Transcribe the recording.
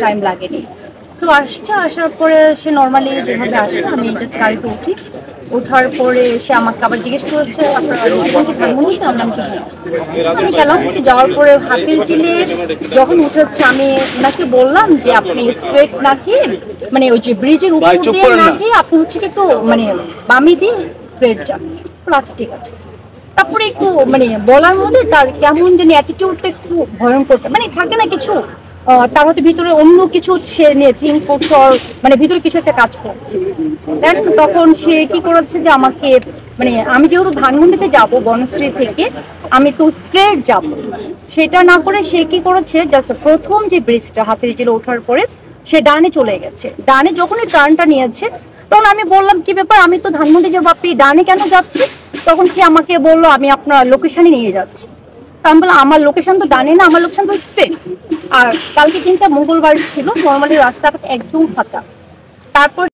Time লাগেনি। So আসছে, আসার পরে সে নর্মালি যেভাবে আসে আমি জাস্ট গাড়িতে উঠি। ওঠার পরে সে আমাকে আবার জিজ্ঞেস করেছে আপনার লোকেশন কি ধানমন্ডিতে? আমি কি হ্যাঁ। আমি গেলাম, যাওয়ার পরে হাতির ঝিলে যখন উঠেছে আমি ওনাকে বললাম যে আপনি স্ট্রেট নাকি মানে ওই যে ব্রিজের উপর দিয়ে নাকি আপনি হচ্ছে কি একটু মানে বামি দিয়ে স্ট্রেট যান। আচ্ছা ঠিক আছে। তারপরে একটু মানে বলার মধ্যে তার কেমন জানি অ্যাটিটিউডটা একটু ভয়ঙ্কর, মানে থাকে না কিছু তার হয়তো ভিতরে অন্য কিছু সে নিয়ে থিঙ্ক করছে, মানে ভিতরে কিছু একটা কাজ করছে। দেন তখন সে কি করেছে যে আমাকে মানে আমি যেহেতু ধানমন্ডিতে যাব বনশ্রী থেকে, আমি তো স্ট্রেট যাব, সেটা না করে সে কি করেছে জাস্ট প্রথম যে ব্রিজটা হাতের জেলে ওঠার পরে সে ডানে চলে গেছে। ডানে যখনই টার্নটা নিয়েছে তখন আমি বললাম কি ব্যাপার, আমি তো ধানমন্ডি যাবো, আপনি ডানে কেন যাচ্ছি? তখন সে আমাকে বললো আমি আপনার লোকেশনে নিয়ে যাচ্ছি। আমি বললাম আমার লোকেশন তো ডানে না, আমার লোকেশন তো স্ট্রেট। আর কালকে কিন্তু মঙ্গলবার ছিল, নর্মালি রাস্তাঘাট একদম ফাঁকা। তারপর